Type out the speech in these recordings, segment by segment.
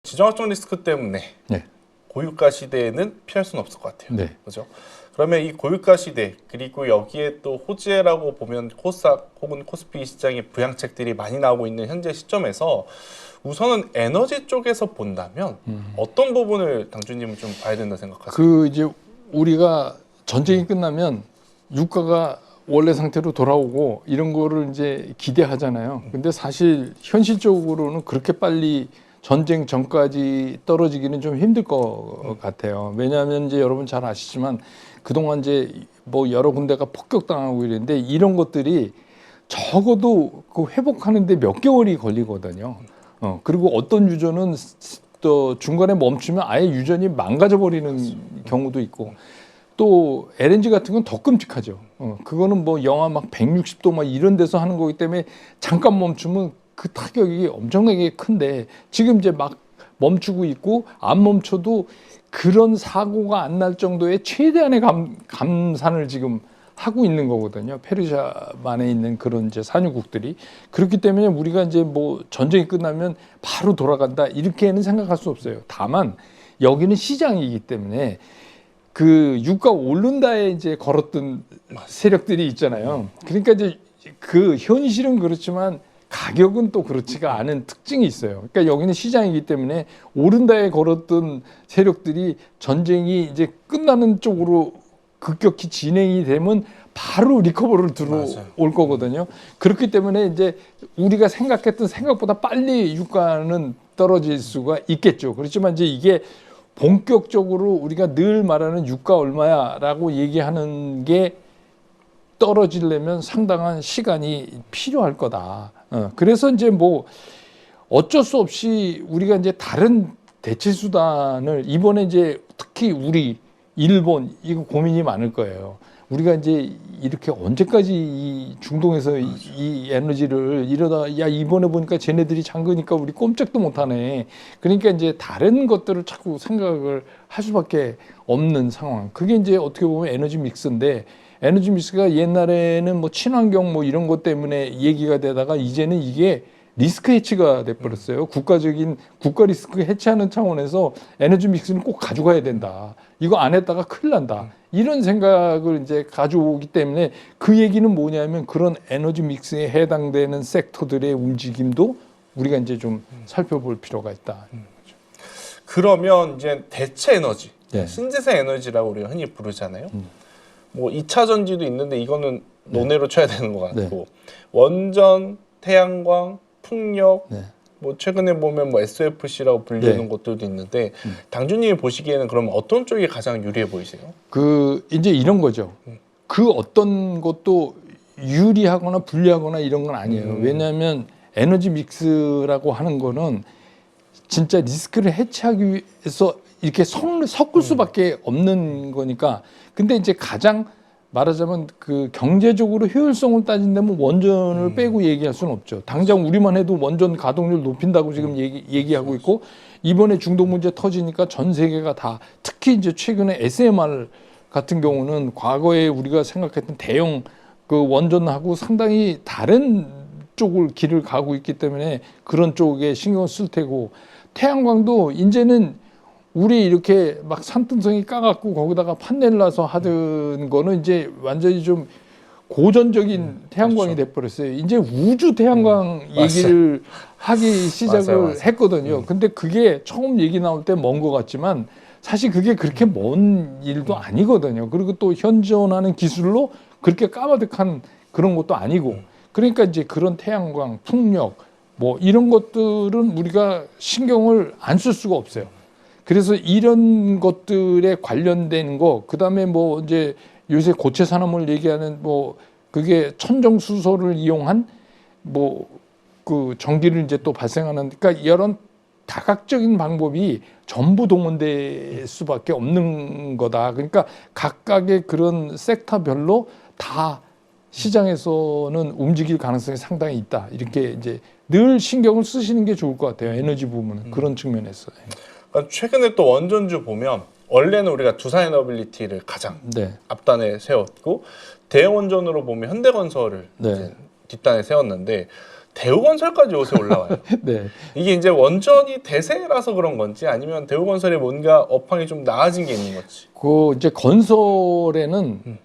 지정학적 리스크 때문에 네. 고유가 시대에는 피할 수는 없을 것 같아요. 네. 그죠? 그러면 이 고유가 시대 그리고 여기에 또 호재라고 보면 코스닥 혹은 코스피 시장의 부양책들이 많이 나오고 있는 현재 시점에서 우선은 에너지 쪽에서 본다면 어떤 부분을 당주님은 좀 봐야 된다 생각하세요? 그 이제 우리가 전쟁이 끝나면 유가가 원래 상태로 돌아오고 이런 거를 이제 기대하잖아요. 근데 사실 현실적으로는 그렇게 빨리 전쟁 전까지 떨어지기는 좀 힘들 것 같아요. 왜냐하면 이제 여러분 잘 아시지만 그동안 이제 뭐 여러 군데가 폭격당하고 이랬는데 이런 것들이 적어도 그 회복하는데 몇 개월이 걸리거든요. 그리고 어떤 유전은 또 중간에 멈추면 아예 유전이 망가져 버리는 경우도 있고 또 LNG 같은 건 더 끔찍하죠. 그거는 뭐 영하 막 160도 막 이런 데서 하는 거기 때문에 잠깐 멈추면 그 타격이 엄청나게 큰데 지금 이제 막 멈추고 있고 안 멈춰도 그런 사고가 안 날 정도의 최대한의 감산을 지금 하고 있는 거거든요. 페르시아만에 있는 그런 이제 산유국들이. 그렇기 때문에 우리가 이제 뭐 전쟁이 끝나면 바로 돌아간다 이렇게는 생각할 수 없어요. 다만 여기는 시장이기 때문에 그 유가 오른다에 이제 걸었던 세력들이 있잖아요. 그러니까 이제 그 현실은 그렇지만 가격은 또 그렇지가 않은 특징이 있어요. 그러니까 여기는 시장이기 때문에 오른다에 걸었던 세력들이 전쟁이 이제 끝나는 쪽으로 급격히 진행이 되면 바로 리커버를 들어올 거거든요. 그렇기 때문에 이제 우리가 생각했던 생각보다 빨리 유가는 떨어질 수가 있겠죠. 그렇지만 이제 이게 본격적으로 우리가 늘 말하는 유가 얼마야라고 얘기하는 게 떨어지려면 상당한 시간이 필요할 거다. 그래서 이제 뭐 어쩔 수 없이 우리가 이제 다른 대체 수단을 이번에 이제 특히 우리 일본 이거 고민이 많을 거예요. 우리가 이제 이렇게 언제까지 이 중동에서 이 에너지를 이러다 야 이번에 보니까 쟤네들이 잠그니까 우리 꼼짝도 못하네. 그러니까 이제 다른 것들을 자꾸 생각을 할 수밖에 없는 상황. 그게 이제 어떻게 보면 에너지 믹스인데 에너지 믹스가 옛날에는 뭐 친환경 뭐 이런 것 때문에 얘기가 되다가 이제는 이게 리스크 해치가 돼버렸어요. 국가 리스크 해치하는 차원에서 에너지 믹스는 꼭 가져가야 된다. 이거 안 했다가 큰일 난다. 이런 생각을 이제 가져오기 때문에 그 얘기는 뭐냐면 그런 에너지 믹스에 해당되는 섹터들의 움직임도 우리가 이제 좀 살펴볼 필요가 있다. 그러면 이제 대체 에너지, 네. 신재생 에너지라고 우리가 흔히 부르잖아요. 뭐 2차 전지도 있는데 이거는 논외로 쳐야 되는 것 같고 네. 원전, 태양광, 풍력, 네. 뭐 최근에 보면 뭐 SFC라고 불리는 네. 것들도 있는데 당주님이 보시기에는 그러면 어떤 쪽이 가장 유리해 보이세요? 그 이제 이런 거죠. 그 어떤 것도 유리하거나 불리하거나 이런 건 아니에요. 왜냐하면 에너지 믹스라고 하는 거는 진짜 리스크를 해치하기 위해서 이렇게 섞을 수밖에 없는 거니까. 근데 이제 가장 말하자면 그 경제적으로 효율성을 따진다면 원전을 빼고 얘기할 수는 없죠. 당장 우리만 해도 원전 가동률 높인다고 지금 얘기하고 있고 이번에 중동 문제 터지니까 전 세계가 다 특히 이제 최근에 SMR 같은 경우는 과거에 우리가 생각했던 대형 그 원전하고 상당히 다른 쪽을 길을 가고 있기 때문에 그런 쪽에 신경을 쓸 테고 태양광도 이제는 우리 이렇게 막 산등성이 까갖고 거기다가 판넬 놔서 하던 거는 이제 완전히 좀 고전적인 태양광이 그렇죠. 돼버렸어요. 이제 우주 태양광 얘기를 하기 시작을 맞아요. 했거든요. 근데 그게 처음 얘기 나올 때 먼 것 같지만 사실 그게 그렇게 먼 일도 아니거든요. 그리고 또 현존하는 기술로 그렇게 까마득한 그런 것도 아니고 그러니까 이제 그런 태양광, 풍력 뭐 이런 것들은 우리가 신경을 안 쓸 수가 없어요. 그래서 이런 것들에 관련된 거, 그 다음에 뭐 이제 요새 고체 산업을 얘기하는 뭐 그게 천정 수소를 이용한 뭐 그 전기를 이제 또 발생하는, 그러니까 이런 다각적인 방법이 전부 동원될 수밖에 없는 거다. 그러니까 각각의 그런 섹터별로 다 시장에서는 움직일 가능성이 상당히 있다. 이렇게 이제 늘 신경을 쓰시는 게 좋을 것 같아요. 에너지 부분은 그런 측면에서. 그러니까 최근에 또 원전주 보면 원래는 우리가 두산에너빌리티를 가장 네. 앞단에 세웠고 대원전으로 보면 현대건설을 네. 이제 뒷단에 세웠는데 대우건설까지 요새 올라와요. 네. 이게 이제 원전이 대세라서 그런 건지 아니면 대우건설이 뭔가 업황이 좀 나아진 게 있는 건지. 그 이제 건설에는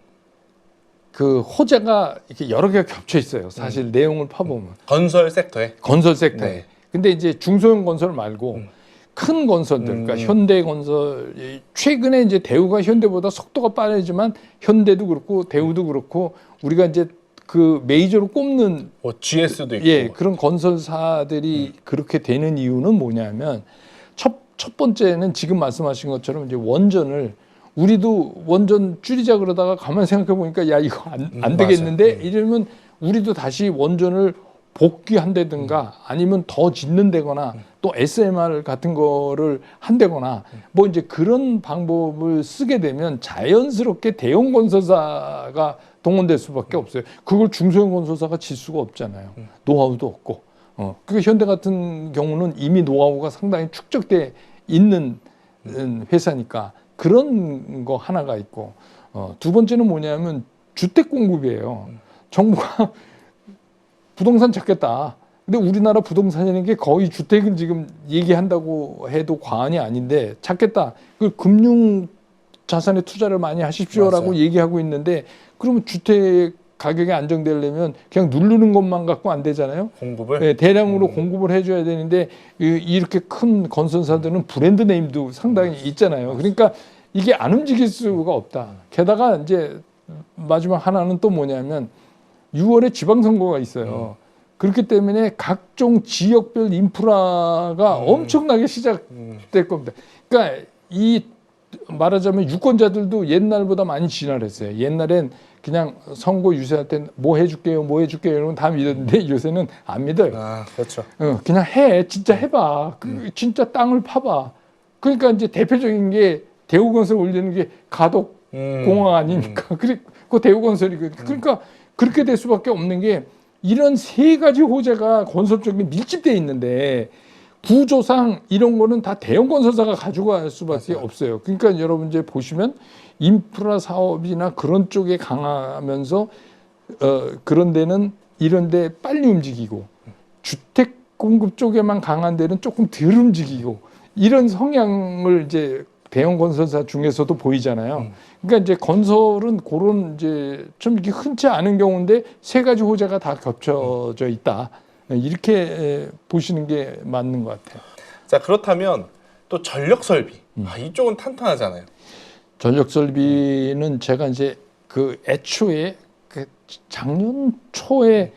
그 호재가 이렇게 여러 개가 겹쳐 있어요. 사실 내용을 파보면 건설 섹터에. 건설 섹터에. 네. 근데 이제 중소형 건설 말고 큰 건설들, 그러니까 현대건설 최근에 이제 대우가 현대보다 속도가 빠르지만 현대도 그렇고 대우도 그렇고 우리가 이제 그 메이저로 꼽는 뭐 GS도 있고. 예, 그런 건설사들이 그렇게 되는 이유는 뭐냐면 첫 번째는 지금 말씀하신 것처럼 이제 원전을 우리도 원전 줄이자 그러다가 가만 생각해 보니까 야 이거 안 되겠는데 이러면 우리도 다시 원전을 복귀한다든가 아니면 더 짓는다거나 또 SMR 같은 거를 한다거나 뭐 이제 그런 방법을 쓰게 되면 자연스럽게 대형 건설사가 동원될 수밖에 없어요. 그걸 중소형 건설사가 질 수가 없잖아요. 노하우도 없고. 그러니까 현대 같은 경우는 이미 노하우가 상당히 축적돼 있는 회사니까 그런 거 하나가 있고 두 번째는 뭐냐면 주택 공급이에요. 정부가 부동산 찾겠다. 근데 우리나라 부동산이라는 게 거의 주택은 지금 얘기한다고 해도 과언이 아닌데 찾겠다. 그 금융 자산에 투자를 많이 하십시오라고 맞아요. 얘기하고 있는데 그러면 주택 가격이 안정되려면 그냥 누르는 것만 갖고 안 되잖아요. 공급을. 네, 대량으로 공급을 해줘야 되는데 이렇게 큰 건설사들은 브랜드 네임도 상당히 있잖아요. 그러니까 이게 안 움직일 수가 없다. 게다가 이제 마지막 하나는 또 뭐냐면 6월에 지방선거가 있어요. 그렇기 때문에 각종 지역별 인프라가 엄청나게 시작될 겁니다. 그러니까 이 말하자면 유권자들도 옛날보다 많이 진화했어요. 옛날엔 그냥 선거 유세할 땐 뭐 해줄게요, 뭐 해줄게요 이러면 다 믿었는데 요새는 안 믿어요. 아, 그렇죠. 그냥 해, 진짜 해봐. 진짜 땅을 파봐. 그러니까 이제 대표적인 게 대우건설 올리는 게 가덕 공항 아닙니까? 그 대우건설이 그러니까 그렇게 될 수밖에 없는 게 이런 세 가지 호재가 건설 쪽에 밀집돼 있는데 구조상 이런 거는 다 대형 건설사가 가져갈 수밖에 없어요. 그러니까 여러분 이제 보시면 인프라 사업이나 그런 쪽에 강하면서 그런 데는 이런 데 빨리 움직이고 주택 공급 쪽에만 강한 데는 조금 덜 움직이고 이런 성향을 이제 대형 건설사 중에서도 보이잖아요. 그러니까 이제 건설은 그런 이제 좀 이렇게 흔치 않은 경우인데 세 가지 호재가 다 겹쳐져 있다. 이렇게 보시는 게 맞는 것 같아요. 자, 그렇다면 또 전력 설비. 이쪽은 탄탄하잖아요. 전력 설비는 제가 이제 그 애초에 그 작년 초에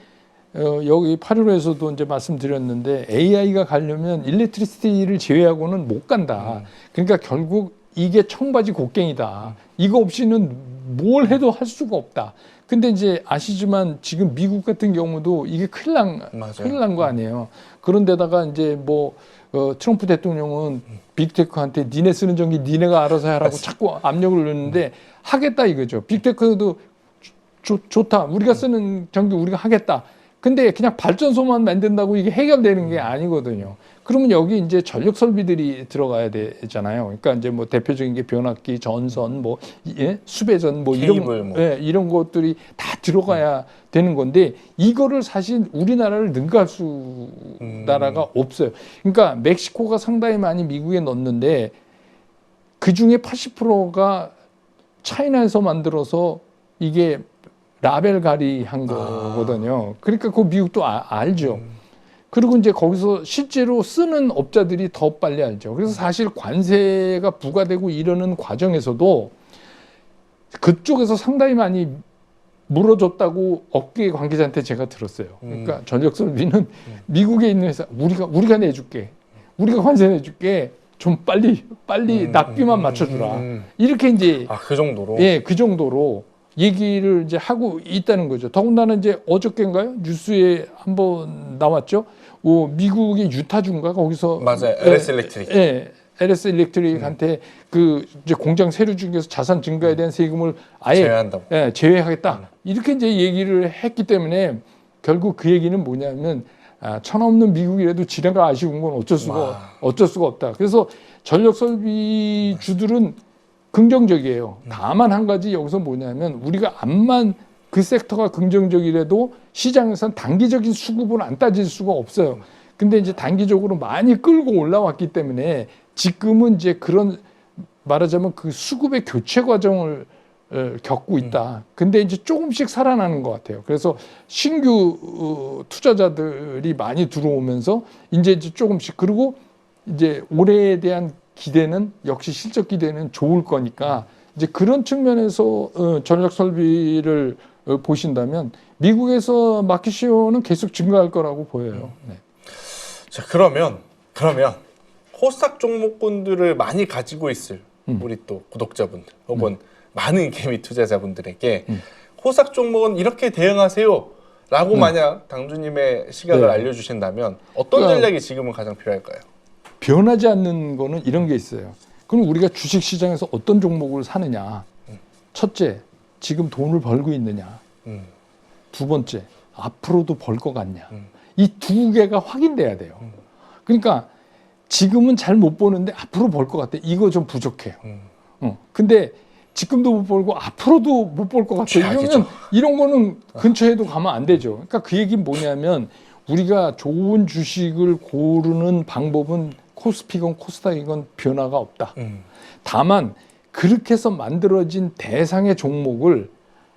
여기 8.15에서도 이제 말씀드렸는데 AI가 가려면 일렉트리시티를 제외하고는 못 간다. 그러니까 결국 이게 청바지 곡괭이다. 이거 없이는 뭘 해도 할 수가 없다. 근데 이제 아시지만 지금 미국 같은 경우도 이게 큰일 난 거 아니에요. 그런데다가 이제 뭐 트럼프 대통령은 빅테크한테 니네 쓰는 전기 니네가 알아서 하라고 자꾸 압력을 넣는데 하겠다 이거죠. 빅테크도 좋다. 우리가 쓰는 전기 우리가 하겠다. 근데 그냥 발전소만 만든다고 이게 해결되는 게 아니거든요. 그러면 여기 이제 전력 설비들이 들어가야 되잖아요. 그러니까 이제 뭐 대표적인 게 변압기, 전선, 뭐 수배전, 뭐 케이블, 뭐. 이런 것들이 다 들어가야 되는 건데 이거를 사실 우리나라를 능가할 수 나라가 없어요. 그러니까 멕시코가 상당히 많이 미국에 넣는데 그 중에 80%가 차이나에서 만들어서 이게 라벨 가리한 거거든요. 그러니까 그 미국도 알죠. 그리고 이제 거기서 실제로 쓰는 업자들이 더 빨리 알죠. 그래서 사실 관세가 부과되고 이러는 과정에서도 그쪽에서 상당히 많이 물어줬다고 업계 관계자한테 제가 들었어요. 그러니까 전력 설비는 미국에 있는 회사 우리가 내줄게, 우리가 관세 내줄게. 좀 빨리 납비만 맞춰주라. 이렇게 이제 그 정도로. 예, 그 정도로. 얘기를 이제 하고 있다는 거죠. 더군다나 이제 어저께인가요? 뉴스에 한번 나왔죠. 미국의 유타주인가 거기서 맞아요. LS 일렉트릭. 예, LS 일렉트릭한테 그 이제 공장 세류 중에서 자산 증가에 대한 세금을 아예 제외한다고. 예, 제외하겠다. 이렇게 이제 얘기를 했기 때문에 결국 그 얘기는 뭐냐면 천 없는 미국이라도 지네가 아쉬운 건 어쩔 수가 없다. 그래서 전력 설비주들은 긍정적이에요. 다만 한 가지 여기서 뭐냐면 우리가 암만 그 섹터가 긍정적이라도 시장에서는 단기적인 수급은 안 따질 수가 없어요. 근데 이제 단기적으로 많이 끌고 올라왔기 때문에 지금은 이제 그런 말하자면 그 수급의 교체 과정을 겪고 있다. 근데 이제 조금씩 살아나는 것 같아요. 그래서 신규 투자자들이 많이 들어오면서 이제 조금씩, 그리고 이제 올해에 대한 기대는 역시 실적 기대는 좋을 거니까 이제 그런 측면에서 전력 설비를 보신다면 미국에서 마켓시어는 계속 증가할 거라고 보여요. 네. 자, 그러면 코스닥 종목군들을 많이 가지고 있을 우리 또 구독자분들 혹은 많은 개미 투자자분들에게 코스닥 종목은 이렇게 대응하세요라고 만약 당주님의 시각을 네. 알려주신다면 어떤 그러니까 전략이 지금은 가장 필요할까요? 변하지 않는 거는 이런 게 있어요. 그럼 우리가 주식 시장에서 어떤 종목을 사느냐? 첫째, 지금 돈을 벌고 있느냐? 두 번째, 앞으로도 벌 것 같냐? 이 두 개가 확인돼야 돼요. 그러니까 지금은 잘 못 보는데 앞으로 벌 것 같아. 이거 좀 부족해요. 근데 지금도 못 벌고 앞으로도 못 볼 것 같아. 최악이죠. 이런 거는 근처에도 가면 안 되죠. 그러니까 그 얘기는 뭐냐면 우리가 좋은 주식을 고르는 방법은 코스피건 코스닥이건 변화가 없다. 다만 그렇게 해서 만들어진 대상의 종목을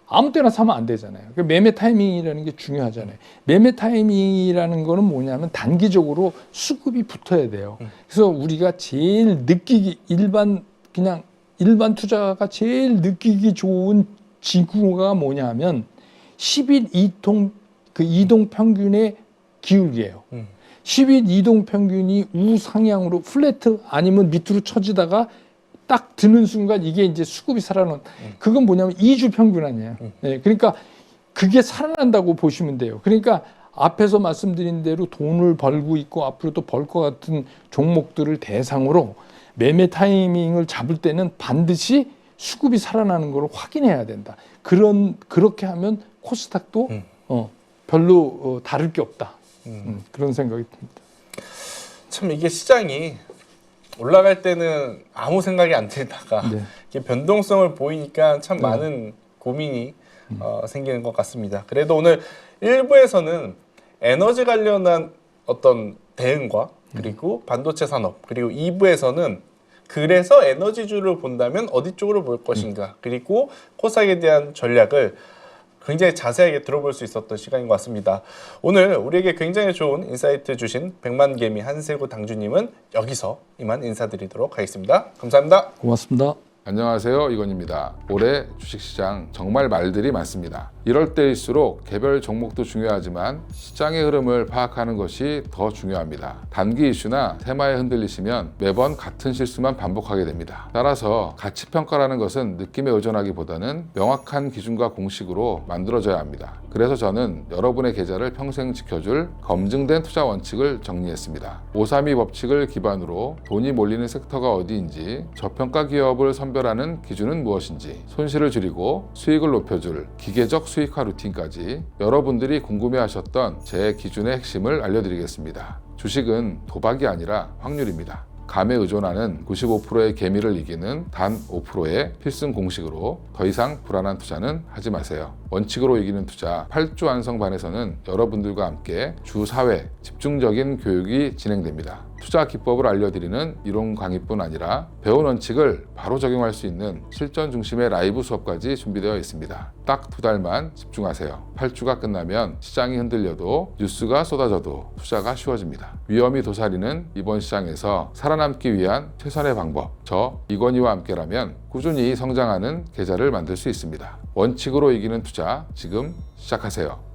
아무 때나 사면 안 되잖아요. 그러니까 매매 타이밍이라는 게 중요하잖아요. 매매 타이밍이라는 거는 뭐냐면 단기적으로 수급이 붙어야 돼요. 그래서 우리가 제일 느끼기 일반 투자가 제일 느끼기 좋은 지구가 뭐냐면 10일 이동 평균의 기울기예요. 10일 이동 평균이 우상향으로 플래트 아니면 밑으로 처지다가 딱 드는 순간 이게 이제 수급이 살아난, 그건 뭐냐면 2주 평균 아니에요. 네, 그러니까 그게 살아난다고 보시면 돼요. 그러니까 앞에서 말씀드린 대로 돈을 벌고 있고 앞으로도 벌 것 같은 종목들을 대상으로 매매 타이밍을 잡을 때는 반드시 수급이 살아나는 걸 확인해야 된다. 그렇게 하면 코스닥도 별로 다를 게 없다. 그런 생각이 듭니다. 참 이게 시장이 올라갈 때는 아무 생각이 안 들다가 네. 이게 변동성을 보이니까 참 많은 고민이 생기는 것 같습니다. 그래도 오늘 1부에서는 에너지 관련한 어떤 대응과 그리고 반도체 산업, 그리고 2부에서는 그래서 에너지주를 본다면 어디 쪽으로 볼 것인가, 그리고 코스닥에 대한 전략을 굉장히 자세하게 들어볼 수 있었던 시간인 것 같습니다. 오늘 우리에게 굉장히 좋은 인사이트 주신 백만개미 한세구 당주님은 여기서 이만 인사드리도록 하겠습니다. 감사합니다. 고맙습니다. 안녕하세요, 이건입니다. 올해 주식시장 정말 말들이 많습니다. 이럴 때일수록 개별 종목도 중요하지만 시장의 흐름을 파악하는 것이 더 중요합니다. 단기 이슈나 테마에 흔들리시면 매번 같은 실수만 반복하게 됩니다. 따라서 가치평가라는 것은 느낌에 의존하기보다는 명확한 기준과 공식으로 만들어져야 합니다. 그래서 저는 여러분의 계좌를 평생 지켜줄 검증된 투자 원칙을 정리했습니다. 532 법칙을 기반으로 돈이 몰리는 섹터가 어디인지, 저평가 기업을 선별하는 기준은 무엇인지, 손실을 줄이고 수익을 높여줄 기계적 수익화 루틴까지 여러분들이 궁금해하셨던 제 기준의 핵심을 알려드리겠습니다. 주식은 도박이 아니라 확률입니다. 감에 의존하는 95%의 개미를 이기는 단 5%의 필승 공식으로 더 이상 불안한 투자는 하지 마세요. 원칙으로 이기는 투자 8주 완성반에서는 여러분들과 함께 주 4회 집중적인 교육이 진행됩니다. 투자 기법을 알려드리는 이론 강의뿐 아니라 배운 원칙을 바로 적용할 수 있는 실전 중심의 라이브 수업까지 준비되어 있습니다. 딱 2달만 집중하세요. 8주가 끝나면 시장이 흔들려도 뉴스가 쏟아져도 투자가 쉬워집니다. 위험이 도사리는 이번 시장에서 살아남기 위한 최선의 방법, 저 이건희와 함께라면 꾸준히 성장하는 계좌를 만들 수 있습니다. 원칙으로 이기는 투자 지금 시작하세요.